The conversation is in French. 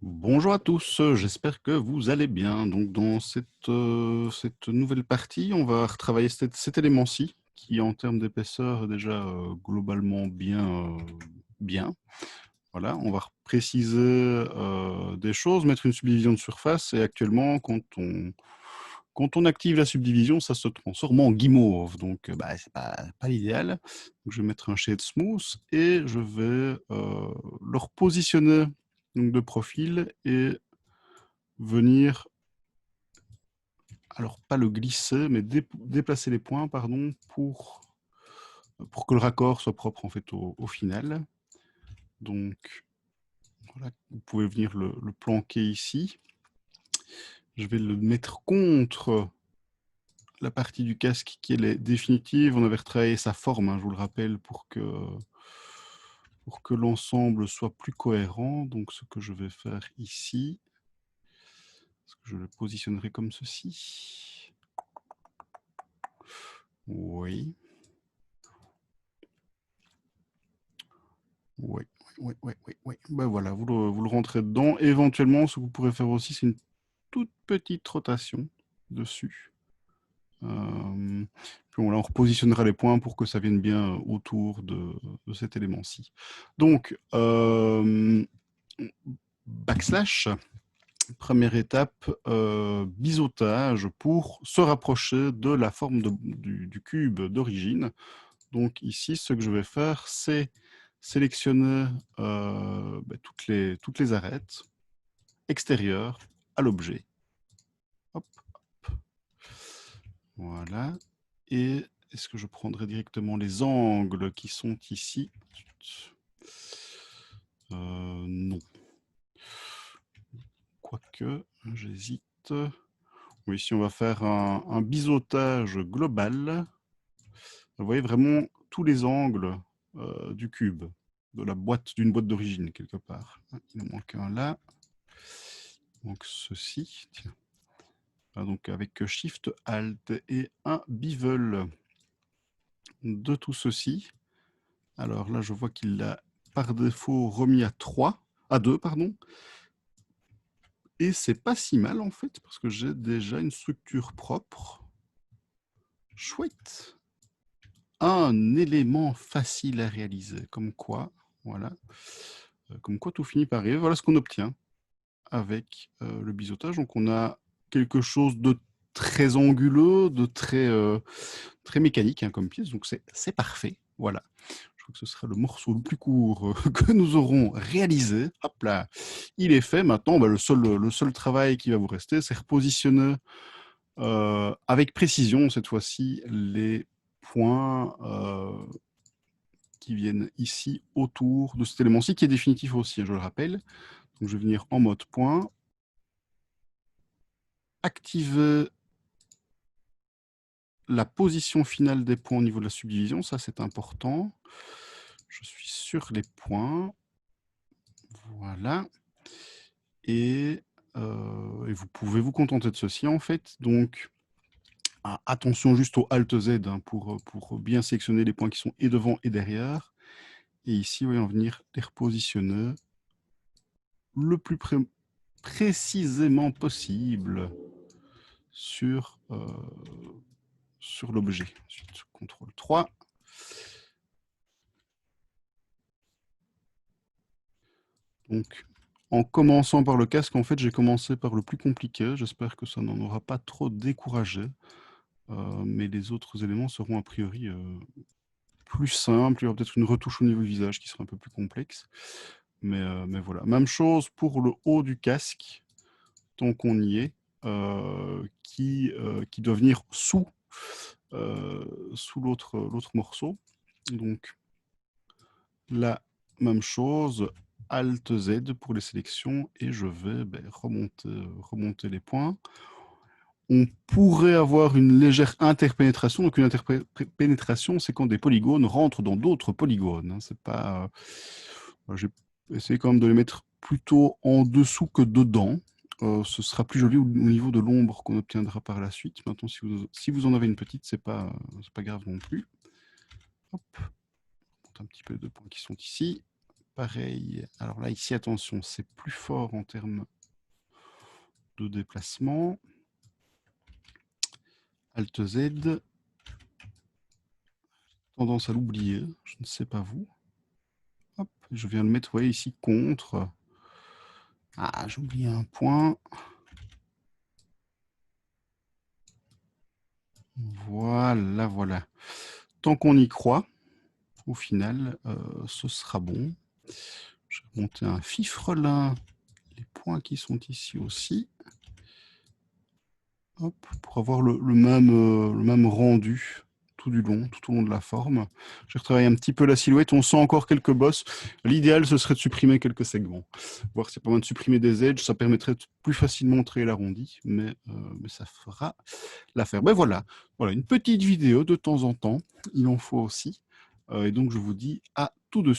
Bonjour à tous, j'espère que vous allez bien. Donc dans cette nouvelle partie, on va retravailler cet élément-ci qui en termes d'épaisseur est déjà globalement bien. Voilà, on va préciser des choses, mettre une subdivision de surface et actuellement quand on active la subdivision, ça se transforme en guimauve. Donc c'est pas l'idéal. Donc, je vais mettre un shade smooth et je vais le repositionner donc, de profil et venir, alors pas le glisser, mais déplacer les points, pardon, pour que le raccord soit propre en fait au final. Donc voilà, vous pouvez venir le planquer ici. Je vais le mettre contre la partie du casque qui est définitive. On avait retravaillé sa forme, hein, je vous le rappelle, pour que l'ensemble soit plus cohérent. Donc ce que je vais faire ici, je le positionnerai comme ceci. Oui. Oui, oui, oui, oui, oui. Ben voilà, vous le rentrez dedans. Éventuellement, ce que vous pourrez faire aussi, c'est une toute petite rotation dessus. Puis on repositionnera les points pour que ça vienne bien autour de cet élément-ci. Donc, backslash, première étape, biseautage pour se rapprocher de la forme du cube d'origine. Donc ici, ce que je vais faire, c'est sélectionner toutes les arêtes extérieures à l'objet. Hop, hop. Voilà. Et est-ce que je prendrai directement les angles qui sont ici? Non. Quoique, j'hésite. Oui, ici, on va faire un biseautage global. Vous voyez vraiment tous les angles du cube, d'une boîte d'origine, quelque part. Il en manque un là. Donc ceci, tiens. Donc avec Shift Alt et un bevel de tout ceci. Alors là, je vois qu'il l'a par défaut remis à 2, pardon. Et c'est pas si mal en fait, parce que j'ai déjà une structure propre. Chouette. Un élément facile à réaliser, comme quoi, voilà. Comme quoi tout finit par arriver. Voilà ce qu'on obtient avec le biseautage. Donc on a quelque chose de très anguleux, de très mécanique hein, comme pièce. Donc c'est parfait. Voilà. Je crois que ce sera le morceau le plus court que nous aurons réalisé. Hop là, il est fait. Maintenant, le seul travail qui va vous rester, c'est repositionner avec précision cette fois-ci les points qui viennent ici autour de cet élément-ci qui est définitif aussi, je le rappelle. Donc je vais venir en mode point, activer la position finale des points au niveau de la subdivision, ça c'est important. Je suis sur les points, voilà. Et vous pouvez vous contenter de ceci en fait. Donc attention juste au Alt Z hein, pour bien sélectionner les points qui sont et devant et derrière. Et ici, on va venir les repositionner le plus précisément possible sur l'objet. Ensuite, CTRL 3. Donc, en commençant par le casque, en fait, j'ai commencé par le plus compliqué. J'espère que ça n'en aura pas trop découragé. Mais les autres éléments seront a priori plus simples. Il y aura peut-être une retouche au niveau du visage qui sera un peu plus complexe. Mais voilà. Même chose pour le haut du casque, tant qu'on y est, qui doit venir sous l'autre morceau. Donc, la même chose, Alt Z pour les sélections, et je vais remonter les points. On pourrait avoir une légère interpénétration. Donc, une interpénétration, c'est quand des polygones rentrent dans d'autres polygones. Hein. C'est pas. J'ai essayé quand même de les mettre plutôt en dessous que dedans. Ce sera plus joli au niveau de l'ombre qu'on obtiendra par la suite. Maintenant, si vous en avez une petite, c'est pas grave non plus. Hop, un petit peu de points qui sont ici. pareil. Alors là, ici, attention, c'est plus fort en termes de déplacement. Alt Z. Tendance à l'oublier, je ne sais pas vous. Hop, je viens de mettre, vous voyez ici, contre. Ah, j'ai oublié un point. Voilà, voilà. Tant qu'on y croit, au final, ce sera bon. Je vais monter un fifre là. Les points qui sont ici aussi. Hop, pour avoir le même rendu tout au long de la forme. J'ai retravaillé un petit peu la silhouette. On sent encore quelques bosses. L'idéal, ce serait de supprimer quelques segments. Voir si c'est pas mal de supprimer des edges. Ça permettrait de plus facilement montrer l'arrondi, mais ça fera l'affaire. Ben voilà, une petite vidéo de temps en temps. Il en faut aussi. Et donc, je vous dis à tout de suite.